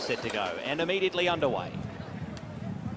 set to go and immediately underway.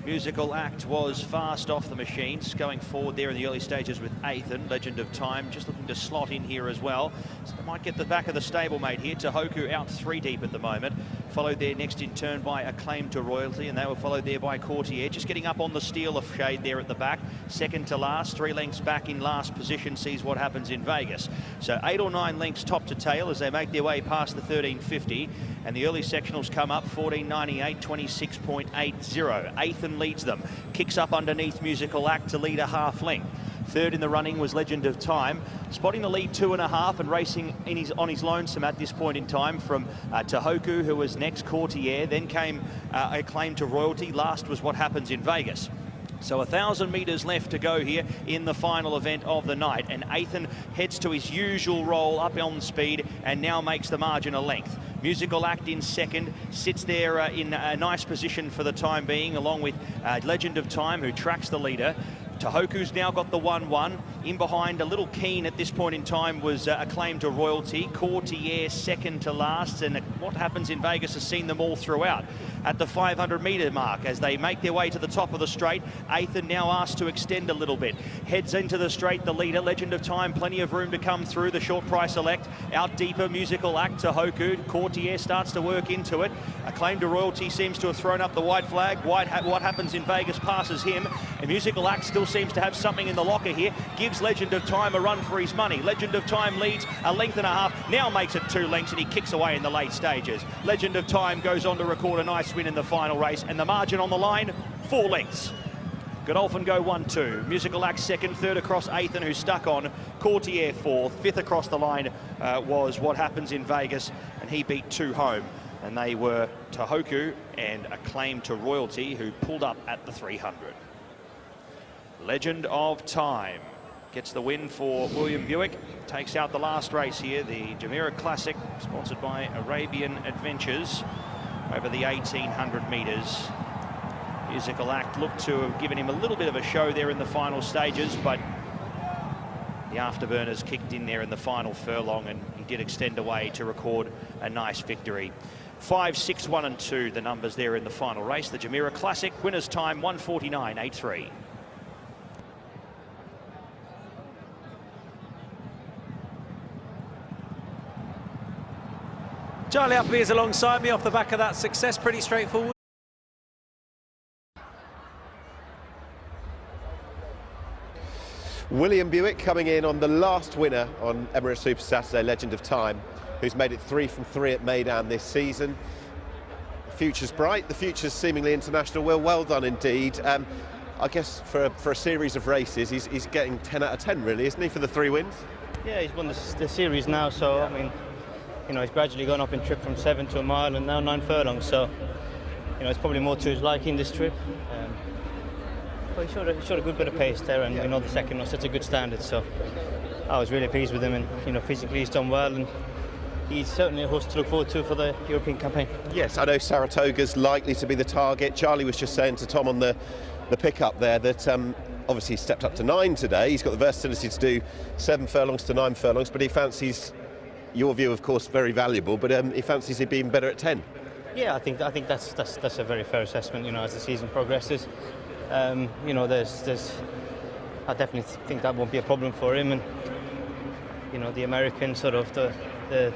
Musical Act was fast off the machines, going forward there in the early stages with Athan, Legend of Time, just looking to slot in here as well. So they might get the back of the stablemate here. Tohoku out 3 deep at the moment. Followed there next in turn by Acclaim to Royalty, and they were followed there by Courtier. Just getting up on the steel of shade there at the back. Second to last, 3 lengths back in last position, sees what happens in Vegas. So 8 or 9 lengths top to tail as they make their way past the 1350. And the early sectionals come up 14.98, 26.80. Athan leads them, kicks up underneath Musical Act to lead a half length. Third in the running was Legend of Time, spotting the lead 2.5 and racing on his lonesome at this point in time from Tohoku, who was next, Courtier. Then came Acclaim to Royalty. Last was What Happens in Vegas. So 1,000 metres left to go here in the final event of the night. And Athan heads to his usual roll up on speed and now makes the margin a length. Musical Act in second, sits there in a nice position for the time being, along with Legend of Time, who tracks the leader. Tohoku's now got the 1-1. In behind, a little keen at this point in time was Acclaim to Royalty. Courtier second to last, and What Happens in Vegas has seen them all throughout. At the 500-metre mark, as they make their way to the top of the straight, Athan now asked to extend a little bit. Heads into the straight, the leader, Legend of Time, plenty of room to come through. The short price select, out deeper, Musical Act, Tohoku. Courtier starts to work into it. Acclaim to Royalty seems to have thrown up the white flag. What Happens in Vegas passes him, and Musical Act still seems to have something in the locker here. Gives Legend of Time a run for his money. Legend of Time leads 1.5 lengths, now makes it 2 lengths, and he kicks away in the late stages. Legend of Time goes on to record a nice win in the final race, and the margin on the line, 4 lengths. Godolphin go 1-2. Musical Act second, third across Athan, who stuck on. Courtier fourth, fifth across the line was What Happens in Vegas, and he beat 2 home. And they were Tohoku and Acclaim to Royalty, who pulled up at the 300. Legend of Time gets the win for Wiilliam Buick. Takes out the last race here, the NYRA Classic, sponsored by Arabian Adventures, over the 1,800 metres. Musical Act looked to have given him a little bit of a show there in the final stages, but the afterburners kicked in there in the final furlong, and he did extend away to record a nice victory. 5, 6, 1 and 2, the numbers there in the final race. The NYRA Classic, winner's time 1:49.83. Charlie Appleby is alongside me off the back of that success. Pretty straightforward. Wiilliam Buick coming in on the last winner on Emirates Super Saturday, Legend of Time, who's made it 3 from 3 at Meydan this season. The future's bright, the future's seemingly international. Well done indeed. I guess for a series of races, he's getting 10 out of 10 really, isn't he, for the 3 wins? Yeah, he's won the series now, so yeah. I mean, you know, he's gradually gone up in trip from 7 to a mile and now 9 furlongs, so, you know, it's probably more to his liking this trip. But he showed a good bit of pace there, and, you know, the second was such a good standard, so I was really pleased with him, and, you know, physically he's done well, and he's certainly a horse to look forward to for the European campaign. Yes, I know Saratoga's likely to be the target. Charlie was just saying to Tom on the pickup there that obviously he stepped up to 9 today. He's got the versatility to do 7 furlongs to 9 furlongs, but he fancies, your view of course very valuable, but he fancies he'd being better at 10. Yeah, I think that's a very fair assessment, you know, as the season progresses. You know, I definitely think that won't be a problem for him, and, you know, the American sort of the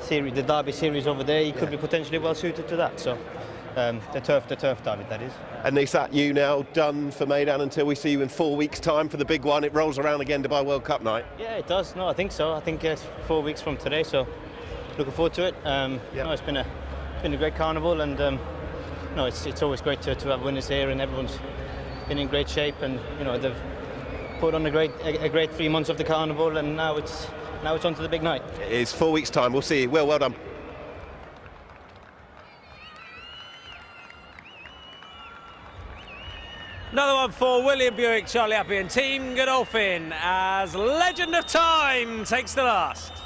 series, the Derby series over there, he could be potentially well suited to that. So the turf Derby, that is. And is that you now done for Meydan until we see you in 4 weeks' time for the big one? It rolls around again, Dubai World Cup night. Yeah, it does. No, I think so. I think it's 4 weeks from today, so looking forward to it. No, it's been a great carnival, and no, it's always great to have winners here, and everyone's been in great shape, and, you know, they've put on a great 3 months of the carnival, and now it's on to the big night. It is 4 weeks' time. We'll see you. Well done. Another one for Wiilliam Buick, Charlie Appleby and Team Godolphin, as Legend of Time takes the last.